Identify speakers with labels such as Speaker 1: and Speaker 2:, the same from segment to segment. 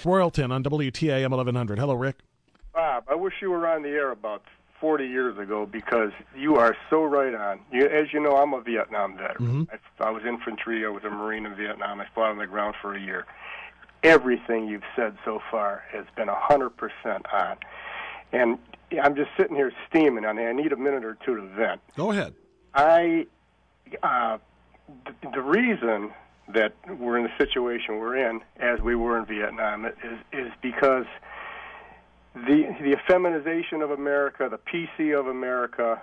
Speaker 1: Royalton on WTAM 1100. Hello, Rick.
Speaker 2: Bob, I wish you were on the air about 40 years ago because you are so right on. As you know, I'm a Vietnam veteran.
Speaker 1: Mm-hmm.
Speaker 2: I was infantry. I was a Marine in Vietnam. I fought on the ground for a year. Everything you've said so far has been 100% on. And I'm just sitting here steaming on it. I need a minute or two to vent.
Speaker 1: Go ahead.
Speaker 2: The reason that we're in the situation we're in, as we were in Vietnam, is because the effeminization of America, the PC of America,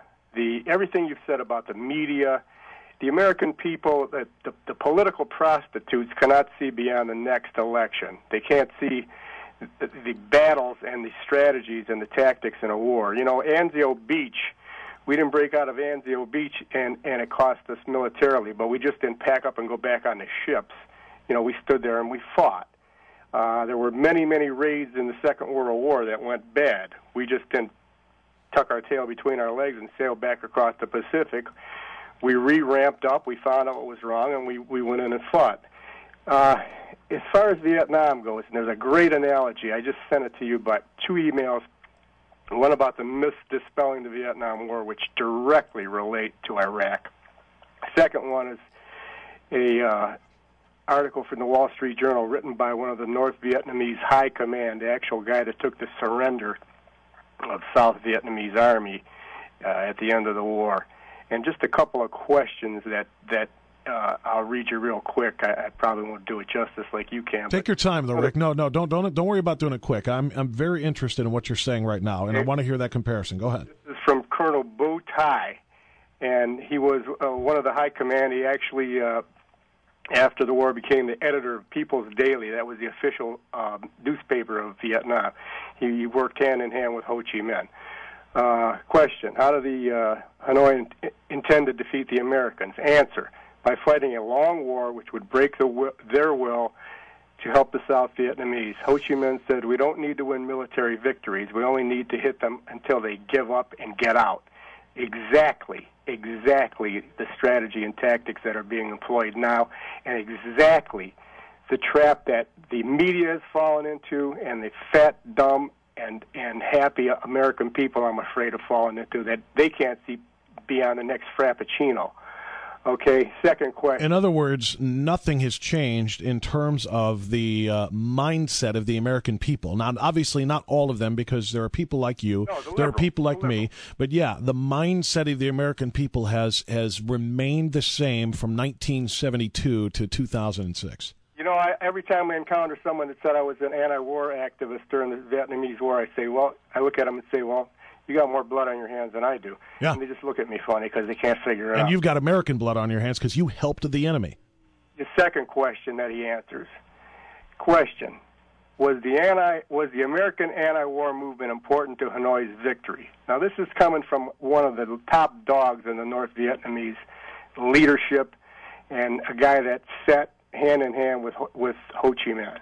Speaker 2: everything you've said about the media, the American people, the political prostitutes cannot see beyond the next election. They can't see the battles and the strategies and the tactics in a war. You know, Anzio Beach, we didn't break out of Anzio Beach and it cost us militarily, but we just didn't pack up and go back on the ships. You know, we stood there and we fought. There were many, many raids in the Second World War that went bad. We just didn't tuck our tail between our legs and sail back across the Pacific. We re-ramped up, we found out what was wrong, and we went in and fought. As far as Vietnam goes, and there's a great analogy, I just sent it to you, but 2 emails, one about the myths dispelling the Vietnam War, which directly relate to Iraq. Second one is a article from the Wall Street Journal written by one of the North Vietnamese High Command, the actual guy that took the surrender of South Vietnamese Army at the end of the war. And just a couple of questions that I'll read you real quick. I probably won't do it justice like you can.
Speaker 1: Take your time, though, Rick. No, don't worry about doing it quick. I'm very interested in what you're saying right now, and I want to hear that comparison. Go ahead.
Speaker 2: This is from Colonel Bo Tai, and he was one of the High Command. He actually, after the war, became the editor of People's Daily. That was the official newspaper of Vietnam. He worked hand in hand with Ho Chi Minh. Question: how did the Hanoi intend to defeat the Americans? Answer: by fighting a long war which would break their will to help the South Vietnamese. Ho Chi Minh said, we don't need to win military victories. We only need to hit them until they give up and get out. Exactly the strategy and tactics that are being employed now, and exactly the trap that the media has fallen into, and the fat, dumb, and happy American people, I'm afraid, have fallen into, that they can't see beyond the next Frappuccino. Okay, second question.
Speaker 1: In other words, nothing has changed in terms of the mindset of the American people. Now, obviously not all of them, because there are people like you, there are people like me, but yeah, the mindset of the American people has remained the same from 1972 to 2006.
Speaker 2: You know, every time I encounter someone that said I was an anti-war activist during the Vietnamese War, I look at them and say, well, you got more blood on your hands than I do.
Speaker 1: Yeah.
Speaker 2: And they just look at me funny because they can't figure it out.
Speaker 1: And you've got American blood on your hands because you helped the enemy.
Speaker 2: The second question that he answers. Question: was the American anti-war movement important to Hanoi's victory? Now, this is coming from one of the top dogs in the North Vietnamese leadership, and a guy that sat hand in hand with Ho Chi Minh.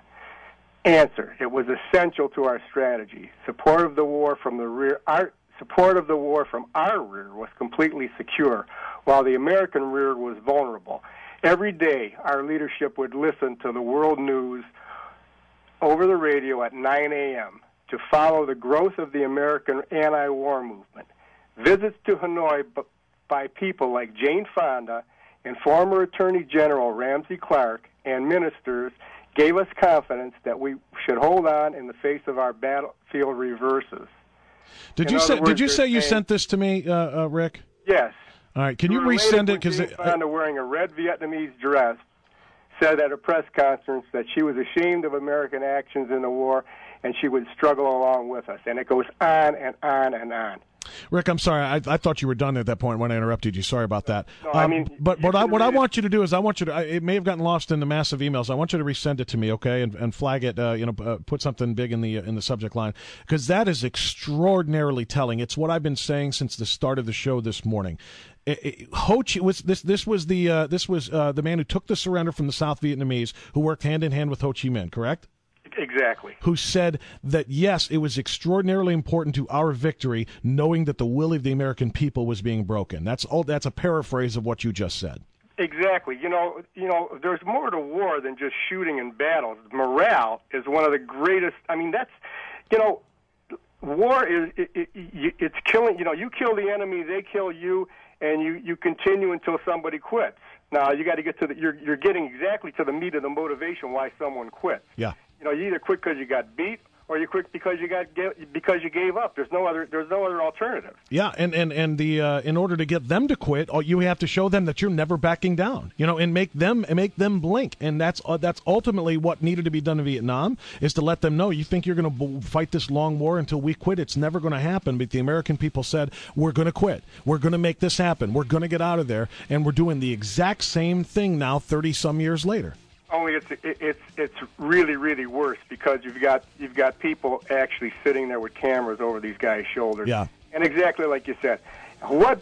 Speaker 2: Answer: it was essential to our strategy. Support of the war from the rear. Support of the war from our rear was completely secure, while the American rear was vulnerable. Every day, our leadership would listen to the world news over the radio at 9 a.m. to follow the growth of the American anti-war movement. Visits to Hanoi by people like Jane Fonda and former Attorney General Ramsey Clark and ministers gave us confidence that we should hold on in the face of our battlefield reverses.
Speaker 1: Did you say you sent this to me, Rick?
Speaker 2: Yes.
Speaker 1: All right. Can you resend it? Because
Speaker 2: Fonda, wearing a red Vietnamese dress, said at a press conference that she was ashamed of American actions in the war and she would struggle along with us. And it goes on and on and on.
Speaker 1: Rick, I'm sorry. I thought you were done at that point when I interrupted you. Sorry about that.
Speaker 2: No, I mean,
Speaker 1: but what I want you to do is it may have gotten lost in the massive emails. I want you to resend it to me, okay, and flag it. Put something big in the subject line, because that is extraordinarily telling. It's what I've been saying since the start of the show this morning. Ho Chi was the man who took the surrender from the South Vietnamese, who worked hand in hand with Ho Chi Minh, correct?
Speaker 2: Exactly.
Speaker 1: Who said that, yes, it was extraordinarily important to our victory, knowing that the will of the American people was being broken. That's a paraphrase of what you just said.
Speaker 2: Exactly. There's more to war than just shooting and battles. Morale is one of the greatest. I mean, war is it's killing. You kill the enemy, they kill you, and you continue until somebody quits. Now you got to get to you're getting exactly to the meat of the motivation why someone quits.
Speaker 1: Yeah.
Speaker 2: You either quit because you got beat, or you quit because you gave up. There's no other alternative.
Speaker 1: Yeah, and in order to get them to quit, you have to show them that you're never backing down. And make them blink. And that's ultimately what needed to be done in Vietnam, is to let them know, you think you're going to fight this long war until we quit? It's never going to happen. But the American people said, we're going to quit. We're going to make this happen. We're going to get out of there. And we're doing the exact same thing now, 30 some years later.
Speaker 2: Only it's really, really worse, because you've got people actually sitting there with cameras over these guys' shoulders.
Speaker 1: Yeah.
Speaker 2: And exactly like you said, what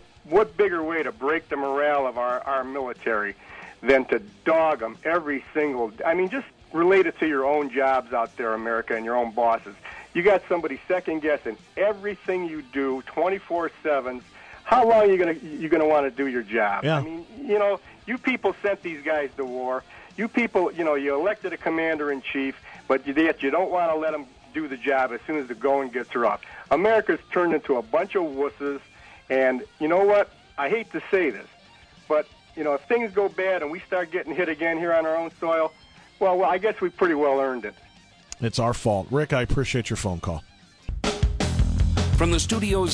Speaker 2: bigger way to break the morale of our military than to dog them every single? I mean, just relate it to your own jobs out there, America, and your own bosses. You got somebody second guessing everything you do, 24/7. How long are you gonna want to do your job?
Speaker 1: Yeah.
Speaker 2: I mean, you people sent these guys to war. You people, you elected a commander-in-chief, but yet you don't want to let them do the job as soon as the going gets rough. America's turned into a bunch of wusses, and you know what? I hate to say this, but, if things go bad and we start getting hit again here on our own soil, well, I guess we pretty well earned it.
Speaker 1: It's our fault. Rick, I appreciate your phone call.
Speaker 3: From the studios